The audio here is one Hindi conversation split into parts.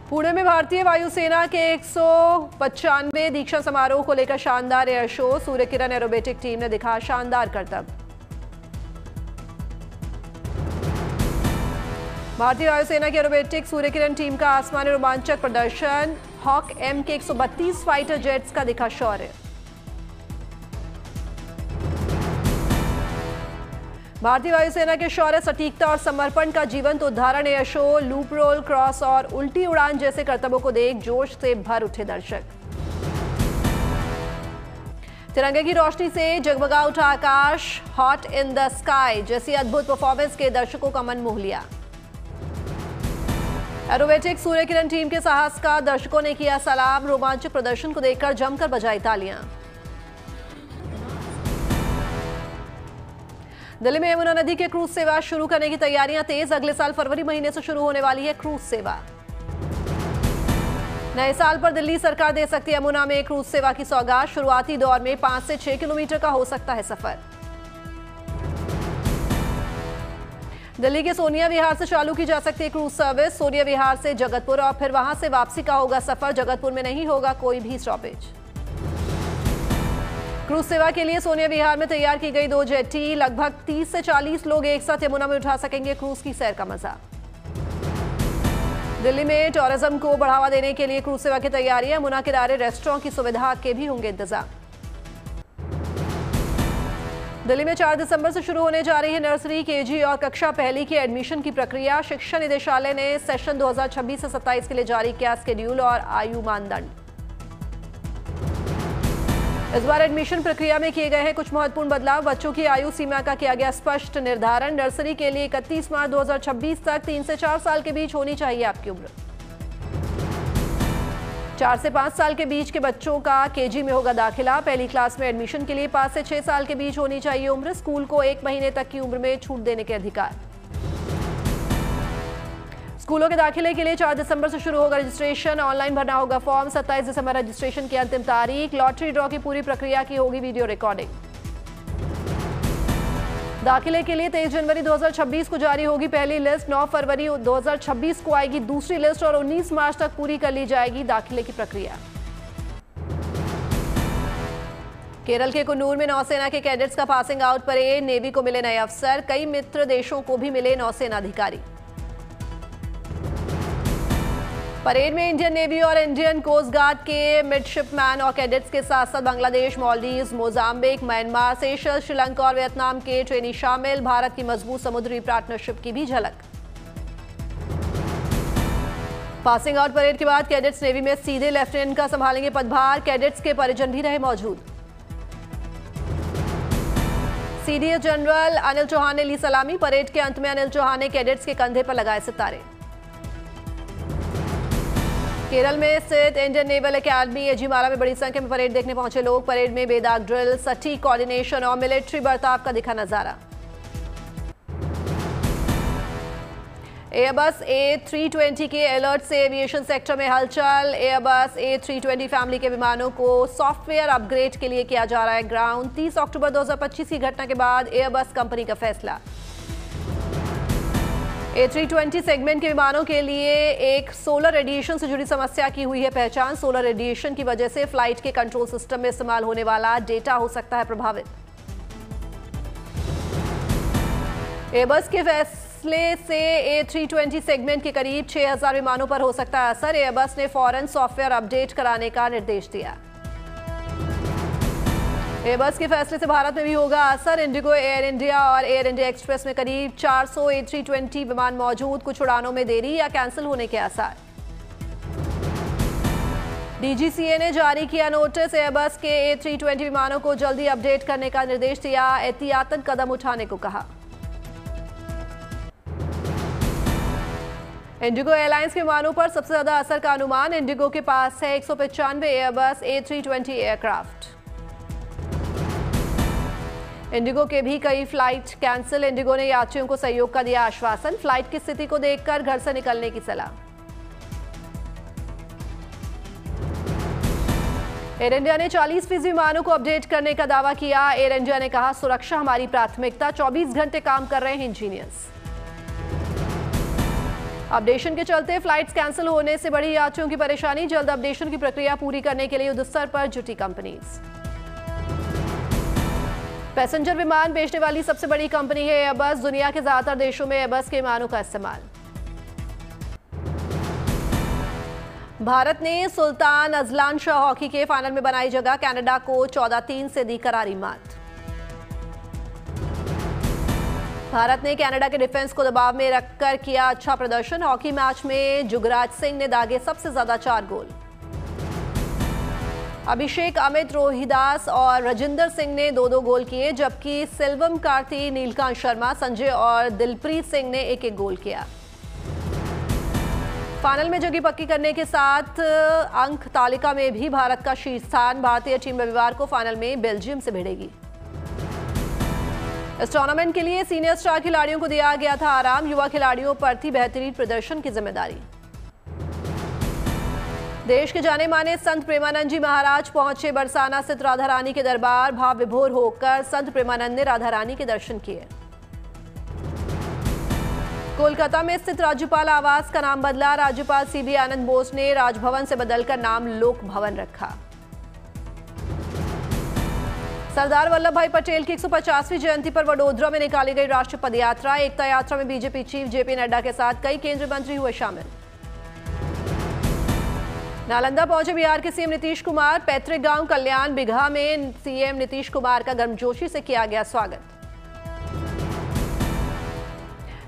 पुणे में भारतीय वायुसेना के 195 दीक्षा समारोह को लेकर शानदार air show. Surya Kiran aerobatic team ने दिखा शानदार करतब। भारतीय वायुसेना की एरोबेटिक सूर्य किरण टीम का आसमानी रोमांचक प्रदर्शन। हॉक एम के 132 फाइटर जेट्स का दिखा शौर्य। भारतीय वायुसेना के शौर्य, सटीकता और समर्पण का जीवंत उदाहरण air show. Loop roll, cross और उल्टी उड़ान जैसे करतबों को देख जोश से भर उठे दर्शक। तिरंगे की रोशनी से जगमगा उठा आकाश। हॉट इन द स्काई जैसी अद्भुत परफॉर्मेंस के दर्शकों का मन मोह लिया। एरोबेटिक सूर्य किरण टीम के साहस का दर्शकों ने किया सलाम। रोमांचक प्रदर्शन को देखकर जमकर बजाई तालियां। दिल्ली में यमुना नदी के क्रूज सेवा शुरू करने की तैयारियां तेज। अगले साल फरवरी महीने से शुरू होने वाली है क्रूज सेवा। नए साल पर दिल्ली सरकार दे सकती है यमुना में क्रूज सेवा की सौगात। शुरुआती दौर में 5 से 6 किलोमीटर का हो सकता है सफर। दिल्ली के सोनिया विहार से चालू की जा सकती है क्रूज सर्विस। सोनिया विहार से जगतपुर और फिर वहां से वापसी का होगा सफर। जगतपुर में नहीं होगा कोई भी स्टॉपेज। क्रूज सेवा के लिए सोनिया विहार में तैयार की गई 2 जेट्टी। लगभग 30 से 40 लोग एक साथ यमुना में उठा सकेंगे क्रूज की सैर का मजा। दिल्ली में टूरिज्म को बढ़ावा देने के लिए क्रूज सेवा की तैयारी है। यमुना किनारे रेस्टोरेंट की सुविधा के भी होंगे इंतजाम। दिल्ली में 4 दिसंबर से शुरू होने जा रही है नर्सरी, केजी और कक्षा पहली की एडमिशन की प्रक्रिया। शिक्षा निदेशालय ने सेशन 2026 से 27 के लिए जारी किया शेड्यूल और आयु मानदंड। इस बार एडमिशन प्रक्रिया में किए गए हैं कुछ महत्वपूर्ण बदलाव। बच्चों की आयु सीमा का किया गया स्पष्ट निर्धारण। नर्सरी के लिए 31 मार्च 2026 तक 3 से 4 साल के बीच होनी चाहिए आपकी उम्र। 4 से 5 साल के बीच के बच्चों का केजी में होगा दाखिला। पहली क्लास में एडमिशन के लिए 5 से 6 साल के बीच होनी चाहिए उम्र। स्कूल को 1 महीने तक की उम्र में छूट देने के अधिकार। स्कूलों के दाखिले के लिए 4 दिसंबर से शुरू होगा रजिस्ट्रेशन। ऑनलाइन भरना होगा फॉर्म। 27 दिसंबर रजिस्ट्रेशन की अंतिम तारीख। लॉटरी ड्रॉ की पूरी प्रक्रिया की होगी वीडियो रिकॉर्डिंग। दाखिले के लिए 23 जनवरी 2026 को जारी होगी पहली लिस्ट। 9 फरवरी 2026 को आएगी दूसरी लिस्ट और 19 मार्च तक पूरी कर ली जाएगी दाखिले की प्रक्रिया। केरल के कुन्नूर में नौसेना के कैडेट्स का पासिंग आउट परेड। नेवी को मिले नए अफसर। कई मित्र देशों को भी मिले नौसेना अधिकारी। परेड में इंडियन नेवी और इंडियन कोस्ट गार्ड के मिडशिपमैन और कैडेट्स के साथ साथ Bangladesh, Maldives, Mozambique, Myanmar, Seychelles, Sri Lanka और वियतनाम के ट्रेनी शामिल। भारत की मजबूत समुद्री पार्टनरशिप की भी झलक। पासिंग आउट परेड के बाद कैडेट्स नेवी में सीधे लेफ्टिनेंट का संभालेंगे पदभार। कैडेट्स के परिजन भी रहे मौजूद। सीडीएस जनरल अनिल चौहान ने ली सलामी। परेड के अंत में अनिल चौहान ने कैडेट्स के कंधे पर लगाए सितारे। केरल में स्थित इंडियन नेवल एकेडमी एजीमाला में बड़ी संख्या में परेड देखने पहुंचे लोग। परेड में बेदाग ड्रिल, सटीक कोऑर्डिनेशन और मिलिट्री बर्ताव का दिखा नजारा। एयरबस A320 के अलर्ट से एविएशन सेक्टर में हलचल। एयरबस A320 फैमिली के विमानों को सॉफ्टवेयर अपग्रेड के लिए किया जा रहा है ग्राउंड। 30 अक्टूबर 2025 की घटना के बाद एयरबस कंपनी का फैसला। A320 सेगमेंट के विमानों के लिए एक सोलर रेडिएशन से जुड़ी समस्या की हुई है पहचान। सोलर रेडिएशन की वजह से फ्लाइट के कंट्रोल सिस्टम में इस्तेमाल होने वाला डेटा हो सकता है प्रभावित। एयरबस के फैसले से A320 सेगमेंट के करीब 6000 विमानों पर हो सकता है असर। एयरबस ने फौरन सॉफ्टवेयर अपडेट कराने का निर्देश दिया। एयरबस के फैसले से भारत में भी होगा असर। इंडिगो, एयर इंडिया और एयर इंडिया एक्सप्रेस में करीब 400 A320 विमान मौजूद। कुछ उड़ानों में देरी या कैंसिल होने के आसार। डीजीसीए ने जारी किया नोटिस। एयरबस के A320 विमानों को जल्दी अपडेट करने का निर्देश दिया। एहतियातन कदम उठाने को कहा। इंडिगो एयरलाइंस के विमानों पर सबसे ज्यादा असर का अनुमान। इंडिगो के पास है 195 एयरबस A320 एयरक्राफ्ट। इंडिगो के भी कई फ्लाइट कैंसिल। इंडिगो ने यात्रियों को सहयोग का दिया आश्वासन। फ्लाइट की स्थिति को देखकर घर से निकलने की सलाह। एयर इंडिया ने 40% विमानों को अपडेट करने का दावा किया। एयर इंडिया ने कहा सुरक्षा हमारी प्राथमिकता। 24 घंटे काम कर रहे हैं इंजीनियर्स। अपडेशन के चलते फ्लाइट्स कैंसिल होने से बढ़ी यात्रियों की परेशानी। जल्द अपडेशन की प्रक्रिया पूरी करने के लिए युद्ध स्तर पर जुटी कंपनीज। पैसेंजर विमान बेचने वाली सबसे बड़ी कंपनी है एयरबस। दुनिया के ज्यादातर देशों में एयरबस के विमानों का इस्तेमाल। भारत ने सुल्तान अजलान शाह हॉकी के फाइनल में बनाई जगह। कनाडा को 14-3 से दी करारी मात। भारत ने कनाडा के डिफेंस को दबाव में रखकर किया अच्छा प्रदर्शन। हॉकी मैच में जुगराज सिंह ने दागे सबसे ज्यादा 4 गोल। अभिषेक, अमित, रोहिदास और रजिंदर सिंह ने 2-2 गोल किए, जबकि सिल्वम, कार्ती, नीलकांत शर्मा, संजय और दिलप्रीत सिंह ने 1-1 गोल किया। फाइनल में जगह पक्की करने के साथ अंक तालिका में भी भारत का शीर्ष स्थान। भारतीय टीम रविवार को फाइनल में बेल्जियम से भिड़ेगी। इस टूर्नामेंट के लिए सीनियर स्टार खिलाड़ियों को दिया गया था आराम। युवा खिलाड़ियों पर थी बेहतरीन प्रदर्शन की जिम्मेदारी। देश के जाने माने संत प्रेमानंद जी महाराज पहुंचे बरसाना स्थित राधा रानी के दरबार। भाव विभोर होकर संत प्रेमानंद ने राधा रानी के दर्शन किए। कोलकाता में स्थित राज्यपाल आवास का नाम बदला। राज्यपाल सीबी आनंद बोस ने राजभवन से बदलकर नाम लोक भवन रखा। सरदार वल्लभ भाई पटेल की 150वीं जयंती पर वडोदरा में निकाली गई राष्ट्रीय पदयात्रा। एकता यात्रा में बीजेपी चीफ जेपी नड्डा के साथ कई केंद्रीय मंत्री हुए शामिल। नालंदा पहुंचे बिहार के सीएम नीतीश कुमार। पैतृक गांव कल्याण बिघा में सीएम नीतीश कुमार का गर्मजोशी से किया गया स्वागत।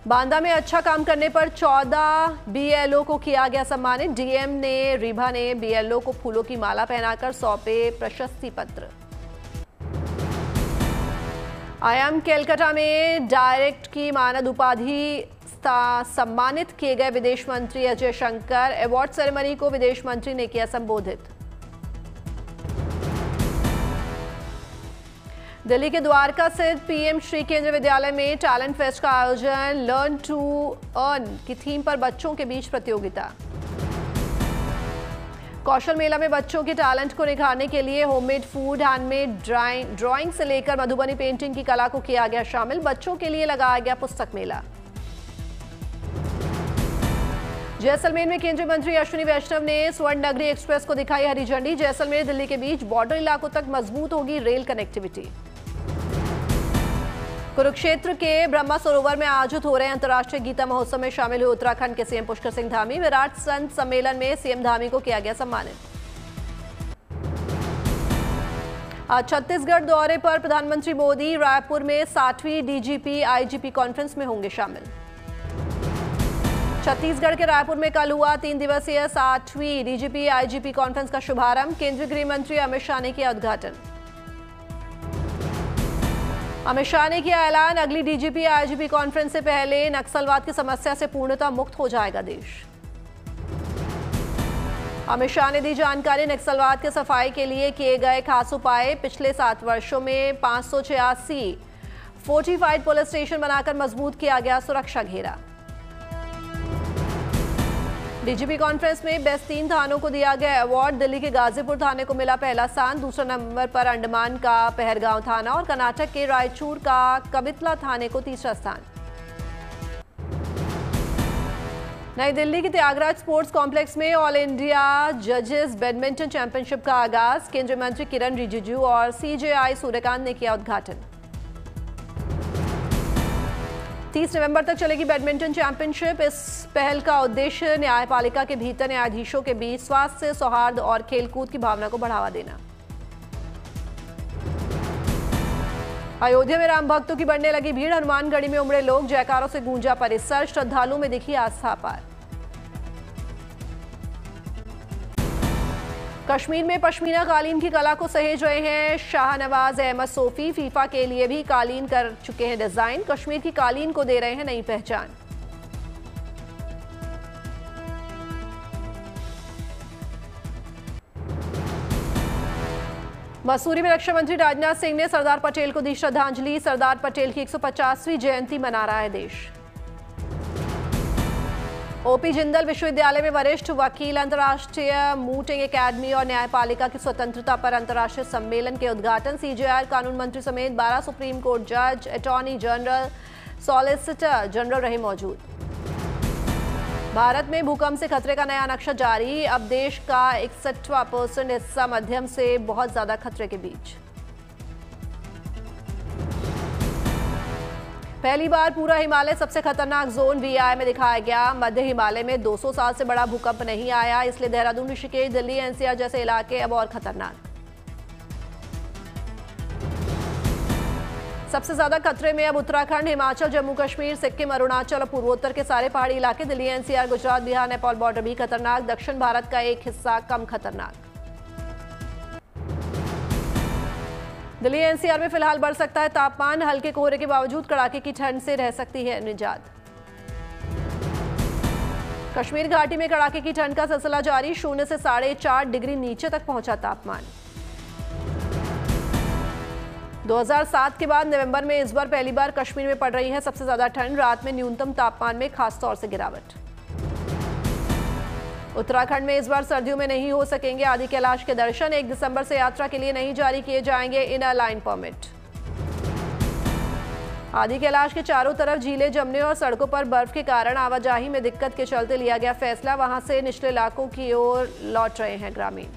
बांदा में अच्छा काम करने पर 14 बीएलओ को किया गया सम्मानित। डीएम ने रीभा ने बीएलओ को फूलों की माला पहनाकर सौंपे प्रशस्ति पत्र। आईआईएम कलकत्ता में डायरेक्ट की मानद उपाधि सम्मानित किए गए विदेश मंत्री अजय शंकर। अवार्ड सेरेमनी को विदेश मंत्री ने किया संबोधित। दिल्ली के द्वारका स्थित पीएम श्री केंद्रीय विद्यालय में टैलेंट फेस्ट का आयोजन। लर्न टू अर्न की थीम पर बच्चों के बीच प्रतियोगिता। कौशल मेला में बच्चों के टैलेंट को निखारने के लिए होममेड फूड, हैंडमेड ड्राइंग से लेकर मधुबनी पेंटिंग की कला को किया गया शामिल। बच्चों के लिए लगाया गया पुस्तक मेला। जैसलमेर में केंद्रीय मंत्री अश्विनी वैष्णव ने स्वर्ण नगरी एक्सप्रेस को दिखाई हरी झंडी। जैसलमेर दिल्ली के बीच बॉर्डर इलाकों तक मजबूत होगी रेल कनेक्टिविटी। कुरुक्षेत्र के ब्रह्मा सरोवर में आयोजित हो रहे अंतर्राष्ट्रीय गीता महोत्सव में शामिल हुए उत्तराखंड के सीएम पुष्कर सिंह धामी। विराट संत सम्मेलन में सीएम धामी को किया गया सम्मानित। आज छत्तीसगढ़ दौरे पर प्रधानमंत्री मोदी रायपुर में 60वीं डीजीपी आईजीपी कॉन्फ्रेंस में होंगे शामिल। छत्तीसगढ़ के रायपुर में कल हुआ 3 दिवसीय 60वीं डीजीपी आईजीपी कॉन्फ्रेंस का शुभारंभ। केंद्रीय गृह मंत्री अमित शाह ने किया उद्घाटन। अमित शाह ने किया ऐलान, अगली डीजीपी आईजीपी कॉन्फ्रेंस से पहले नक्सलवाद की समस्या से पूर्णतः मुक्त हो जाएगा देश। अमित शाह ने दी जानकारी, नक्सलवाद के सफाई के लिए किए गए खास उपाय। पिछले 7 वर्षों में 586 फोर्टिफाइड पुलिस स्टेशन बनाकर मजबूत किया गया सुरक्षा घेरा। डीजीपी कॉन्फ्रेंस में बेस्ट 3 थानों को दिया गया अवार्ड। दिल्ली के गाजीपुर थाने को मिला पहला स्थान। दूसरे नंबर पर अंडमान का पहरगांव थाना और कर्नाटक के रायचूर का कबितला थाने को तीसरा स्थान। नई दिल्ली के त्यागराज स्पोर्ट्स कॉम्प्लेक्स में ऑल इंडिया जजेस बैडमिंटन चैंपियनशिप का आगाज। केंद्रीय मंत्री किरण रिजिजू और सीजेआई सूर्यकांत ने किया उद्घाटन। 30 नवंबर तक चलेगी बैडमिंटन चैंपियनशिप। इस पहल का उद्देश्य न्यायपालिका के भीतर न्यायाधीशों के बीच स्वास्थ्य, सौहार्द और खेलकूद की भावना को बढ़ावा देना। अयोध्या में राम भक्तों की बढ़ने लगी भीड़। हनुमानगढ़ी में उमड़े लोग, जयकारों से गूंजा परिसर। श्रद्धालुओं में दिखी आस्था अपार। कश्मीर में पश्मीना कालीन की कला को सहेज रहे हैं शाहनवाज अहमद सोफी। फीफा के लिए भी कालीन कर चुके हैं डिजाइन। कश्मीर की कालीन को दे रहे हैं नई पहचान। मसूरी में रक्षा मंत्री राजनाथ सिंह ने सरदार पटेल को दी श्रद्धांजलि। सरदार पटेल की 150वीं जयंती मना रहा है देश। ओपी जिंदल विश्वविद्यालय में वरिष्ठ वकील अंतर्राष्ट्रीय मूटिंग एकेडमी और न्यायपालिका की स्वतंत्रता पर अंतर्राष्ट्रीय सम्मेलन के उद्घाटन। सीजेआई कानून मंत्री समेत 12 सुप्रीम कोर्ट जज, अटॉर्नी जनरल, सॉलिसिटर जनरल रहे मौजूद। भारत में भूकंप से खतरे का नया नक्शा जारी। अब देश का 61% हिस्सा मध्यम से बहुत ज्यादा खतरे के बीच। पहली बार पूरा हिमालय सबसे खतरनाक जोन VI में दिखाया गया। मध्य हिमालय में 200 साल से बड़ा भूकंप नहीं आया, इसलिए देहरादून, ऋषिकेश, दिल्ली, NCR जैसे इलाके अब और खतरनाक। सबसे ज्यादा खतरे में अब उत्तराखंड, हिमाचल, जम्मू कश्मीर, सिक्किम, अरुणाचल और पूर्वोत्तर के सारे पहाड़ी इलाके। दिल्ली, NCR, गुजरात, बिहार, नेपाल बॉर्डर भी खतरनाक। दक्षिण भारत का एक हिस्सा कम खतरनाक। दिल्ली, NCR में फिलहाल बढ़ सकता है तापमान। हल्के कोहरे के बावजूद कड़ाके की ठंड से रह सकती है निजात। कश्मीर घाटी में कड़ाके की ठंड का सिलसिला जारी। 0 से 4.5 डिग्री नीचे तक पहुंचा तापमान। 2007 के बाद नवंबर में इस बार पहली बार कश्मीर में पड़ रही है सबसे ज्यादा ठंड। रात में न्यूनतम तापमान में खास तौर से गिरावट। उत्तराखंड में इस बार सर्दियों में नहीं हो सकेंगे आदि कैलाश के दर्शन। 1 दिसंबर से यात्रा के लिए नहीं जारी किए जाएंगे इनर लाइन परमिट। आदि कैलाश के चारों तरफ झीलें जमने और सड़कों पर बर्फ के कारण आवाजाही में दिक्कत के चलते लिया गया फैसला। वहां से निचले इलाकों की ओर लौट रहे हैं ग्रामीण।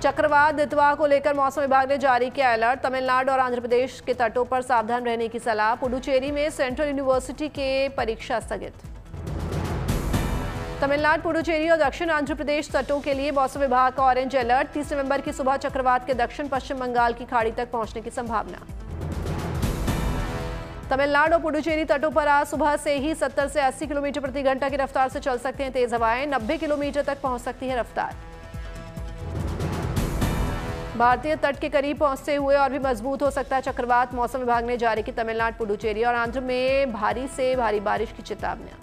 चक्रवात दितवा को लेकर मौसम विभाग ने जारी किया अलर्ट। तमिलनाडु और आंध्र प्रदेश के तटों पर सावधान रहने की सलाह। पुडुचेरी में सेंट्रल यूनिवर्सिटी के परीक्षा स्थगित। तमिलनाडु, पुडुचेरी और दक्षिण आंध्र प्रदेश तटों के लिए मौसम विभाग का ऑरेंज अलर्ट। 30 नवंबर की सुबह चक्रवात के दक्षिण पश्चिम बंगाल की खाड़ी तक पहुंचने की संभावना। तमिलनाडु और पुडुचेरी तटों पर आज सुबह से ही 70 से 80 किलोमीटर प्रति घंटा की रफ्तार से चल सकते हैं तेज हवाएं। 90 किलोमीटर तक पहुंच सकती है रफ्तार। भारतीय तट के करीब पहुंचते हुए और भी मजबूत हो सकता है चक्रवात। मौसम विभाग ने जारी की तमिलनाडु, पुडुचेरी और आंध्र में भारी से भारी बारिश की चेतावनियां।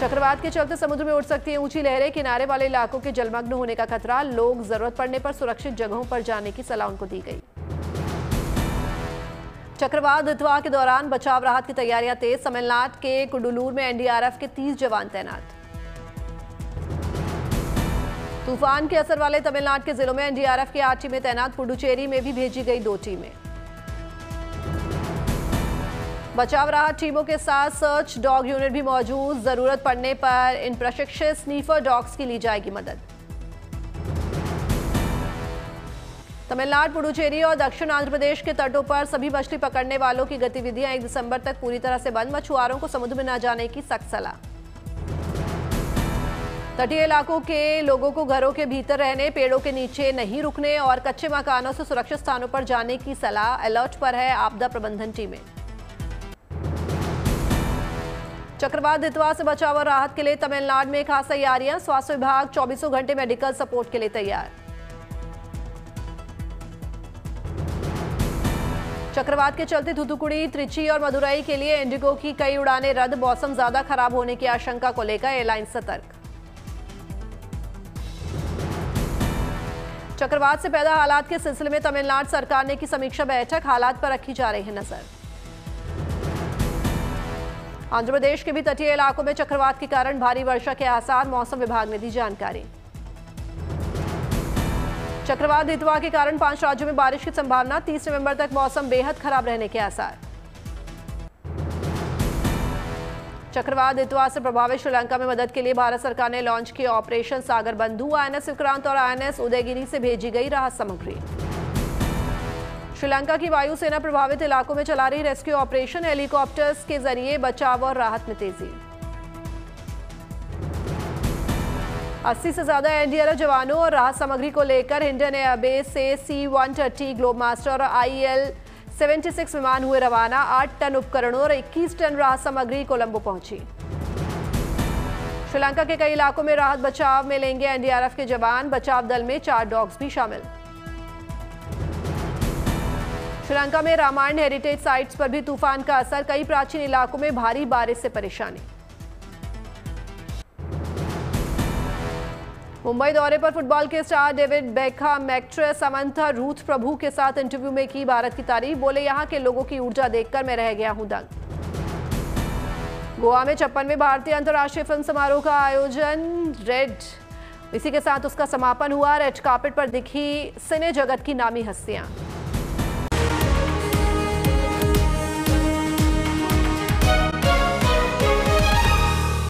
चक्रवात के चलते समुद्र में उठ सकती हैं ऊंची लहरें। किनारे वाले इलाकों के जलमग्न होने का खतरा। लोग जरूरत पड़ने पर सुरक्षित जगहों पर जाने की सलाह उनको दी गई। चक्रवात दितवा के दौरान बचाव राहत की तैयारियां तेज। तमिलनाडु के कुडुलूर में NDRF के 30 जवान तैनात। तूफान के असर वाले तमिलनाडु के जिलों में NDRF की 8 टीमें तैनात। पुडुचेरी में भी भेजी गई 2 टीमें। बचाव राहत टीमों के साथ सर्च डॉग यूनिट भी मौजूद। जरूरत पड़ने पर इन प्रशिक्षित स्नीफर डॉग्स की ली जाएगी मदद। तमिलनाडु, पुडुचेरी और दक्षिण आंध्र प्रदेश के तटों पर सभी मछली पकड़ने वालों की गतिविधियां 1 दिसंबर तक पूरी तरह से बंद। मछुआरों को समुद्र में न जाने की सख्त सलाह। तटीय इलाकों के लोगों को घरों के भीतर रहने, पेड़ों के नीचे नहीं रुकने और कच्चे मकानों से सुरक्षित स्थानों पर जाने की सलाह। अलर्ट पर है आपदा प्रबंधन टीमें। चक्रवात दितवा से बचाव और राहत के लिए तमिलनाडु में खास तैयारियां। स्वास्थ्य विभाग 24 घंटे मेडिकल सपोर्ट के लिए तैयार। चक्रवात के चलते थूथुकुड़ी, त्रिची और मदुरई के लिए इंडिगो की कई उड़ानें रद्द। मौसम ज्यादा खराब होने की आशंका को लेकर एयरलाइन सतर्क। चक्रवात से पैदा हालात के सिलसिले में तमिलनाडु सरकार ने की समीक्षा बैठक। हालात पर रखी जा रही है नजर। आंध्र प्रदेश के भी तटीय इलाकों में चक्रवात के कारण भारी वर्षा के आसार। मौसम विभाग ने दी जानकारी। चक्रवात दितवा के कारण 5 राज्यों में बारिश की संभावना। 30 नवंबर तक मौसम बेहद खराब रहने के आसार। चक्रवात दितवा से प्रभावित श्रीलंका में मदद के लिए भारत सरकार ने लॉन्च किया ऑपरेशन सागर बंधु। INS विक्रांत और INS उदयगिरी से भेजी गई राहत सामग्री। श्रीलंका की वायुसेना प्रभावित इलाकों में चला रही रेस्क्यू ऑपरेशन। हेलीकॉप्टर्स के जरिए बचाव और राहत में तेजी। 80 से ज्यादा NDRF जवानों और राहत सामग्री को लेकर हिंडन एयरबेस से C-130 ग्लोबमास्टर और IL-76 विमान हुए रवाना। 8 टन उपकरणों और 21 टन राहत सामग्री कोलंबो पहुंची। श्रीलंका के कई इलाकों में राहत बचाव में लेंगे NDRF के जवान। बचाव दल में 4 डॉग्स भी शामिल। श्रीलंका में रामायण हेरिटेज साइट्स पर भी तूफान का असर। कई प्राचीन इलाकों में भारी बारिश से परेशानी। मुंबई दौरे पर फुटबॉल के star David Beckham actress Samantha Ruth Prabhu के साथ इंटरव्यू में की भारत की तारीफ। बोले, यहां के लोगों की ऊर्जा देखकर मैं रह गया हूं दंग। गोवा में 56वें भारतीय अंतर्राष्ट्रीय फिल्म समारोह का आयोजन इसी के साथ उसका समापन हुआ। रेड कार्पेट पर दिखी सिने जगत की नामी हस्तियां।